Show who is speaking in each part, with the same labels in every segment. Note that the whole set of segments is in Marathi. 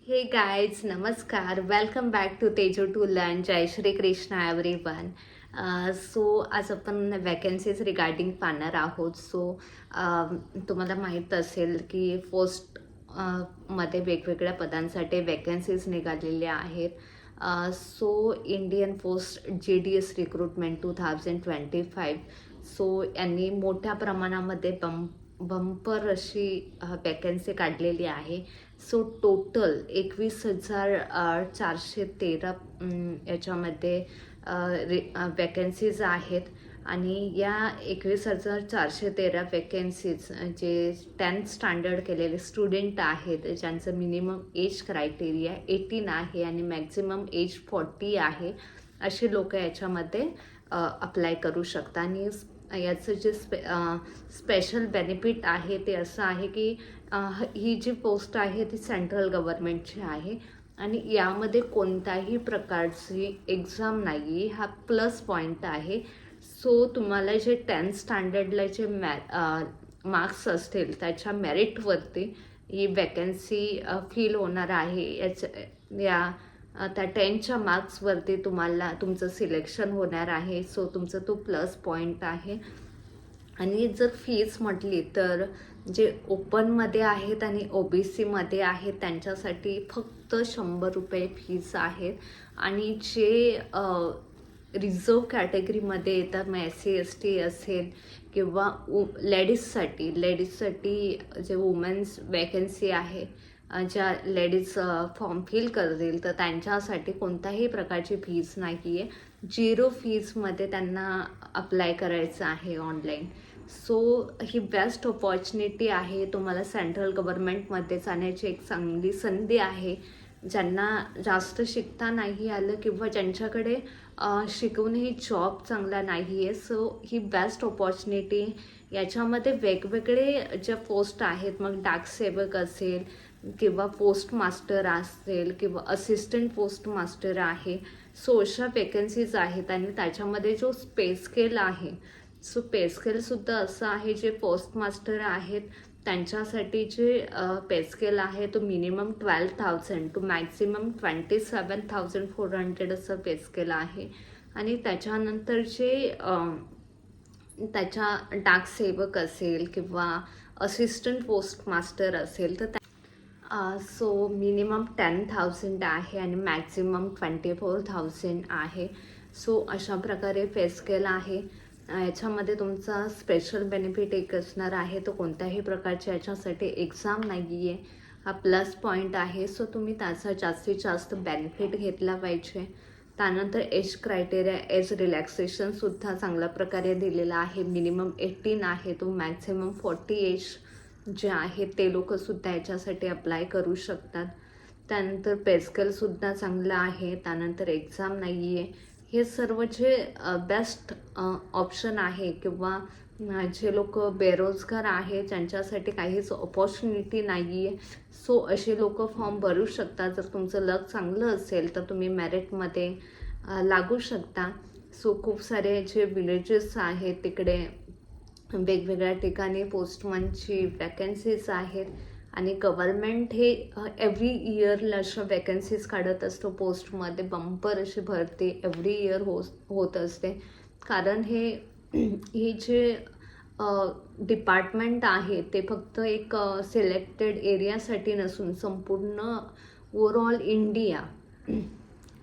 Speaker 1: हे गाइज नमस्कार. Welcome back to Teju to learn. जय श्री कृष्ण एव्हरीवन. सो आज आपण वॅकन्सीज रिगार्डिंग पाहणार आहोत. तुम्हाला माहीत असेल की पोस्ट मध्ये वेगवेगळ्या पदांसाठी वॅकन्सीज निघालेल्या आहेत. Indian post GDS recruitment 2025. यांनी मोठ्या प्रमाणामध्ये बंपर अशी वॅकन्सी काढलेली आहे. टोटल 21,413 याच्यामध्ये वॅकन्सीज आहेत. आणि या 21,413 वॅकन्सीज जे 10th स्टँडर्ड केलेले स्टुडंट आहेत, ज्यांचं मिनिमम एज क्रायटेरिया 18 आहे आणि मॅक्झिमम एज 40 आहे, असे लोक याच्यामध्ये अप्लाय करू शकतात. आणि याचं जे स्पेशल बेनिफिट आहे ते असं आहे की ही जी पोस्ट आहे ती सेंट्रल गव्हर्नमेंटची आहे आणि यामध्ये कोणत्याही प्रकारची एक्झाम नाही, हा प्लस पॉईंट आहे. तुम्हाला जे 10th स्टँडर्डला जे मार्क्स असतील त्याच्या मेरिटवरती ही वॅकन्सी फिल होणार आहे. त्या 10च्या मार्क्सवरती तुम्हाला तुमचं सिलेक्शन होणार आहे. तुमचं तो प्लस पॉईंट आहे. आणि जर फीज म्हटली तर जे ओपनमध्ये आहेत आणि OBCमध्ये आहेत त्यांच्यासाठी फक्त 100 रुपये फीज आहेत. आणि जे रिझर्व कॅटेगरीमध्ये येतात, मग SC ST असेल किंवा लेडीजसाठी जे वुमेन्स वॅकन्सी आहे, ज्या लेडीज फॉर्म फिल करतील तर त्यांच्यासाठी कोणत्याही प्रकारची फीज नाही आहे. 0 फीजमध्ये त्यांना अप्लाय करायचं आहे ऑनलाईन. ही बेस्ट ऑपॉर्च्युनिटी आहे. तुम्हाला सेंट्रल गव्हर्नमेंटमध्ये जाण्याची एक चांगली संधी आहे. ज्यांना जास्त शिकता नाही आलं किंवा ज्यांच्याकडे शिकूनही जॉब चांगला नाही आहे, ही बेस्ट ऑपॉर्च्युनिटी. याच्यामध्ये वेगवेगळे ज्या पोस्ट आहेत, मग डाकसेवक असेल किंवा पोस्ट मास्टर असेल किंवा असिस्टंट पोस्ट मास्टर आहे, अशा वेकन्सीज आहेत. आणि त्याच्यामध्ये जो पे स्केल आहे, पे स्केलसुद्धा असं आहे, जे पोस्ट मास्टर आहेत त्यांच्यासाठी जे पे स्केल आहे तो मिनिमम 12,000 टू मॅक्झिमम 27,400 असं पे स्केल आहे. आणि त्याच्यानंतर जे त्याच्या डाकसेवक असेल किंवा असिस्टंट पोस्ट मास्टर असेल तर मिनिमम 10,000 आहे आणि मॅक्झिमम 24,000 आहे. अशा प्रकारे पे स्केल आहे. याच्यामध्ये तुमचा स्पेशल बेनिफिट एक असणार आहे, तो कोणत्याही प्रकारच्या याच्यासाठी एक्झाम नाही आहे, हा प्लस पॉईंट आहे. तुम्ही त्याचा जास्तीत जास्त बेनिफिट घेतला पाहिजे. त्यानंतर एज क्रायटेरिया, एज रिलॅक्सेशनसुद्धा चांगल्या प्रकारे दिलेला आहे. मिनिमम 18 आहे तो मॅक्झिमम 40 एज जे आहेत ते लोकंसुद्धा याच्यासाठी अप्लाय करू शकतात. त्यानंतर पे स्केलसुद्धा चांगलं आहे. त्यानंतर एक्झाम नाही आहे. हे सर्व जे बेस्ट ऑप्शन आहे किंवा जे लोक बेरोजगार आहे ज्यांच्यासाठी काहीच ऑपॉर्च्युनिटी नाही आहे, असे लोक फॉर्म भरू शकतात. जर तुमचं लक चांगलं असेल तर तुम्ही मेरिटमध्ये लागू शकता. खूप सारे जे विलेजेस आहेत तिकडे वेगवेगळ्या ठिकाणी पोस्टमनची वॅकन्सीज आहेत. आणि गव्हर्नमेंट हे एव्हरी इयरला अशा वॅकन्सीज काढत असतो. पोस्टमध्ये बंपर अशी भरती एव्हरी इयर होत असते. कारण हे जे डिपार्टमेंट आहे ते फक्त एक सिलेक्टेड एरियासाठी नसून संपूर्ण ओव्हरऑल इंडिया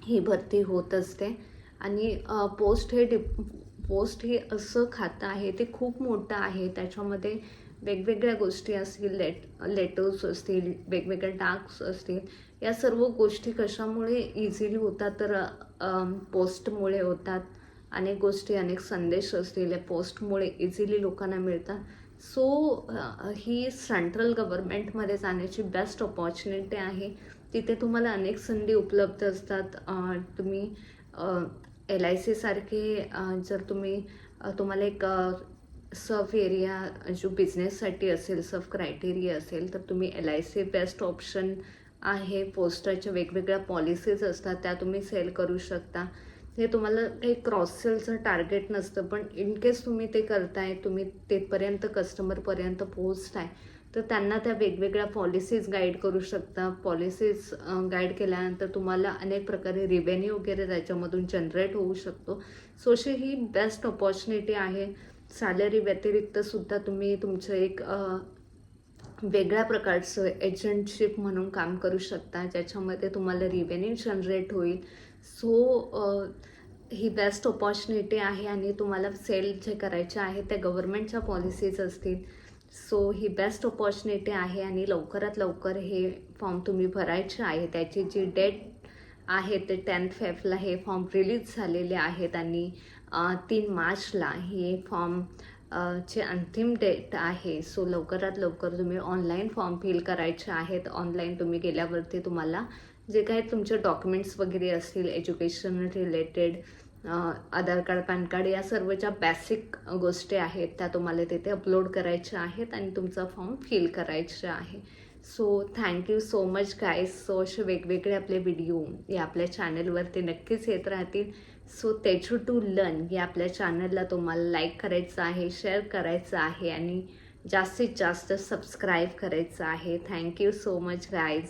Speaker 1: ही भरती होत असते. आणि पोस्ट हे असं खातं आहे ते खूप मोठं आहे. त्याच्यामध्ये वेगवेगळ्या गोष्टी असतील, लेटर्स असतील, वेगवेगळे टास्क असतील. या सर्व गोष्टी कशामुळे इझिली होतात तर पोस्टमुळे होतात. अनेक गोष्टी, अनेक संदेश असतील या पोस्टमुळे इझिली लोकांना मिळतात. ही सेंट्रल गव्हर्नमेंटमध्ये जाण्याची बेस्ट ऑपॉर्च्युनिटी आहे. तिथे तुम्हाला अनेक संधी उपलब्ध असतात. तुम्ही LIC सारखे जर तुम्हाला एक सब एरिया जो बिझनेससाठी असेल, सब क्रायटेरिया असेल तर तुम्ही LIC बेस्ट ऑप्शन आहे. पोस्टाच्या वेगवेगळ्या पॉलिसीज असतात त्या तुम्ही सेल करू शकता. हे तुम्हाला काही क्रॉस सेलचं टार्गेट नसतं, पण इन केस तुम्ही ते करताय, तुम्ही तेपर्यंत कस्टमरपर्यंत पोहोचताय तर त्यांना त्या वेगवेगळ्या पॉलिसीज गाईड करू शकता. पॉलिसीज गाईड केल्यानंतर तुम्हाला अनेक प्रकारे रिव्हेन्यू वगैरे त्याच्यामधून जनरेट होऊ शकतो. सो अशी ही बेस्ट अपॉर्च्युनिटी आहे. सॅलरी व्यतिरिक्त सुद्धा तुम्ही तुमचं एक वेगळ्या प्रकारचं एजंटशिप म्हणून काम करू शकता, ज्याच्यामध्ये तुम्हाला रिव्हेन्यू जनरेट होईल. सो ही बेस्ट अपॉर्च्युनिटी आहे आणि तुम्हाला सेल जे करायचे आहे ते गव्हर्नमेंटच्या पॉलिसीज असतील. सो ही बेस्ट अपॉर्च्युनिटी आहे आणि लवकरात लवकर हे फॉर्म तुम्ही भरायचे आहे. त्याची जी डेट आहे ते 10 फेब्रुवारीला हे फॉर्म रिलीज झालेले आहेत आणि 3 मार्चला हे फॉर्म चे अंतिम डेट आहे. सो लवकरात लवकर तुम्ही ऑनलाईन फॉर्म फिल करायचे आहेत. ऑनलाईन तुम्ही गेल्यावरती तुम्हाला जे काही तुमचे डॉक्युमेंट्स वगैरे असतील एज्युकेशन रिलेटेड, आधार कार्ड, पॅन कार्ड या सर्व ज्या बेसिक गोष्टी आहेत त्या तुम्हाला तिथे अपलोड करायच्या आहेत आणि तुमचा फॉर्म फिल करायचा आहे. So thank you so much guys. So असे वेगवेगळे आपले व्हिडिओ या आपल्या चॅनलवरती नक्कीच येत राहतील. सो तेजू टू लर्न या आपल्या चॅनलला तुम्हाला लाईक करायचं आहे, शेअर करायचं आहे आणि जास्तीत जास्त सबस्क्राईब करायचं आहे. Thank you so much guys.